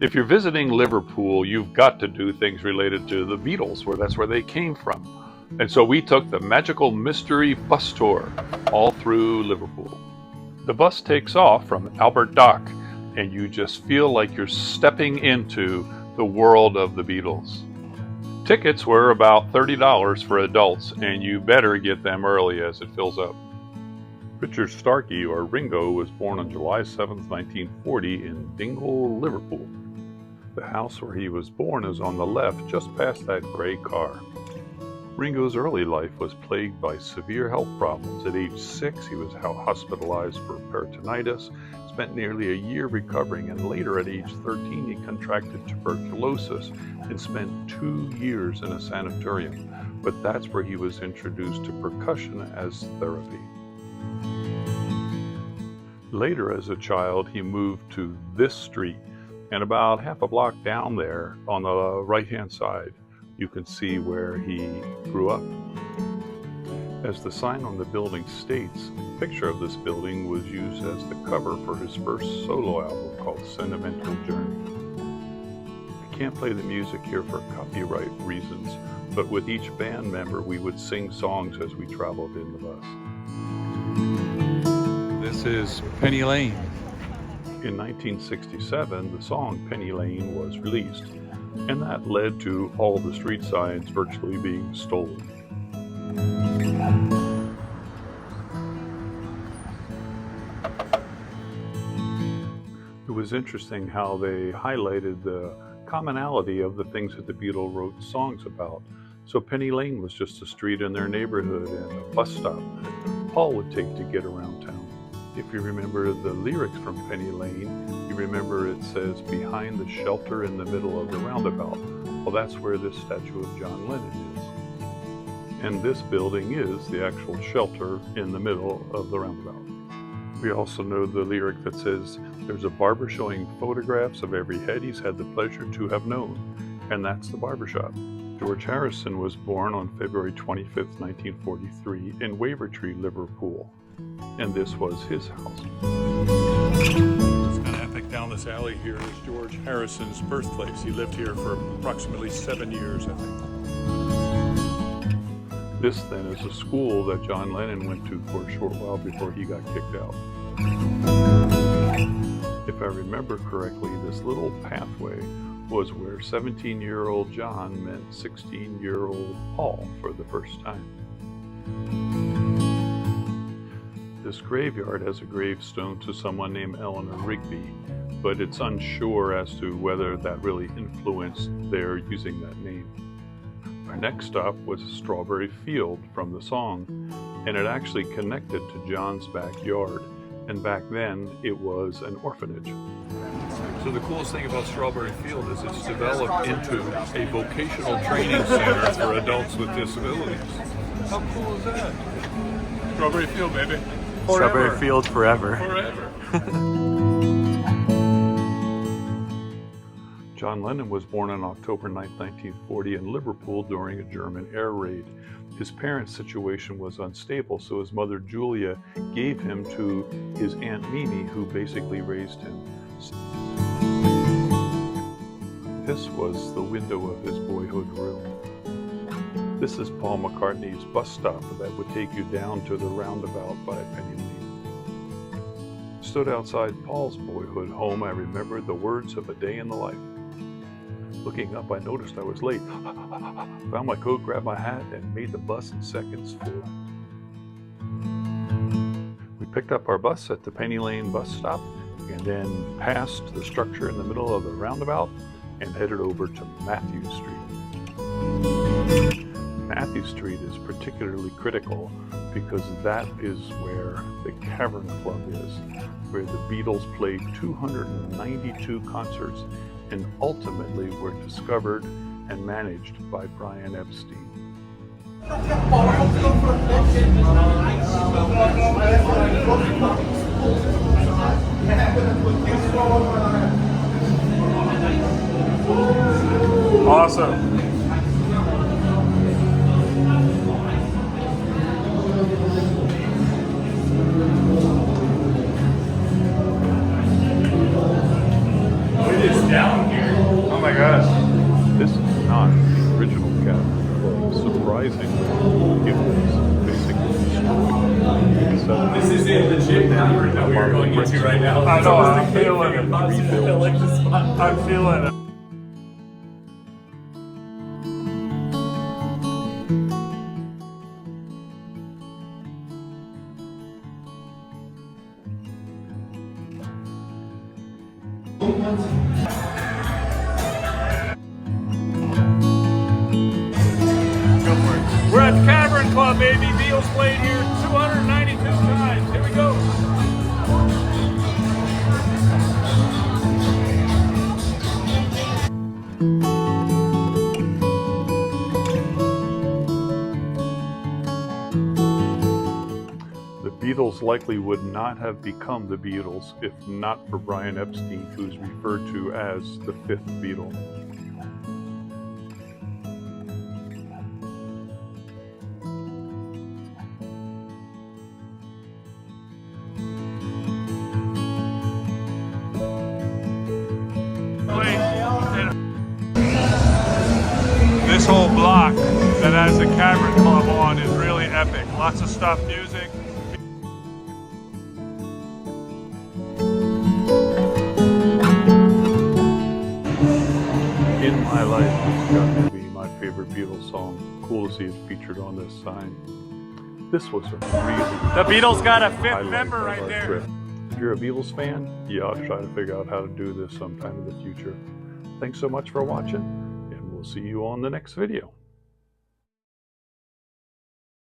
If you're visiting Liverpool, you've got to do things related to the Beatles, that's where they came from. And so we took the Magical Mystery Bus Tour all through Liverpool. The bus takes off from Albert Dock, and you just feel like you're stepping into the world of the Beatles. Tickets were about $30 for adults, and you better get them early as it fills up. Richard Starkey, or Ringo, was born on July 7, 1940 in Dingle, Liverpool. The house where he was born is on the left, just past that gray car. Ringo's early life was plagued by severe health problems. At age 6, he was hospitalized for peritonitis, spent nearly a year recovering, and later at age 13, he contracted tuberculosis and spent 2 years in a sanatorium. But that's where he was introduced to percussion as therapy. Later, as a child, he moved to this street, and about half a block down there on the right-hand side, you can see where he grew up. As the sign on the building states, a picture of this building was used as the cover for his first solo album called Sentimental Journey. I can't play the music here for copyright reasons, but with each band member, we would sing songs as we traveled in the bus. This is Penny Lane. In 1967, the song Penny Lane was released, and that led to all the street signs virtually being stolen. It was interesting how they highlighted the commonality of the things that the Beatles wrote songs about. So Penny Lane was just a street in their neighborhood and a bus stop that Paul would take to get around town. If you remember the lyrics from Penny Lane, you remember it says, "Behind the shelter in the middle of the roundabout." Well, that's where this statue of John Lennon is. And this building is the actual shelter in the middle of the roundabout. We also know the lyric that says, "There's a barber showing photographs of every head he's had the pleasure to have known." And that's the barbershop. George Harrison was born on February 25th, 1943 in Wavertree, Liverpool. And this was his house. It's kind of epic. Down this alley here is George Harrison's birthplace. He lived here for approximately 7 years, I think. This then is a school that John Lennon went to for a short while before he got kicked out. If I remember correctly, this little pathway was where 17-year-old John met 16-year-old Paul for the first time. This graveyard has a gravestone to someone named Eleanor Rigby, but it's unsure as to whether that really influenced their using that name. Our next stop was a strawberry field from the song, and it actually connected to John's backyard, and back then it was an orphanage. So the coolest thing about Strawberry Field is it's developed into a vocational training center for adults with disabilities. How cool is that? Strawberry Field, baby. Forever. Strawberry Field forever. Forever. John Lennon was born on October 9, 1940 in Liverpool during a German air raid. His parents' situation was unstable, so his mother Julia gave him to his Aunt Mimi, who basically raised him. This was the window of his boyhood room. This is Paul McCartney's bus stop that would take you down to the roundabout by Penny Lane. Stood outside Paul's boyhood home, I remembered the words of a day in the life. Looking up, I noticed I was late. Found my coat, grabbed my hat, and made the bus in seconds flat. We picked up our bus at the Penny Lane bus stop and then passed the structure in the middle of the roundabout and headed over to Matthew Street. Matthew Street is particularly critical because that is where the Cavern Club is, where the Beatles played 292 concerts and ultimately were discovered and managed by Brian Epstein. Awesome. It is down here. not the original Cavern Club. Surprisingly, it was basically destroyed. This is it, legit cavern that we are going into right now. I know, I'm feeling it. I like this spot. I'm feeling it. We're at the Cavern Club, baby. Beatles played here 292 times. Here we go. The Beatles likely would not have become the Beatles if not for Brian Epstein, who's referred to as the fifth Beatle. This whole block that has the Cavern Club on is really epic. Lots of stuff, music. In My Life has got to be my favorite Beatles song. Cool to see it featured on this sign. This was a really The Beatles got a fifth highlight member of right our there. trip. If you're a Beatles fan, you ought to try to figure out how to do this sometime in the future. Thanks so much for watching, and we'll see you on the next video.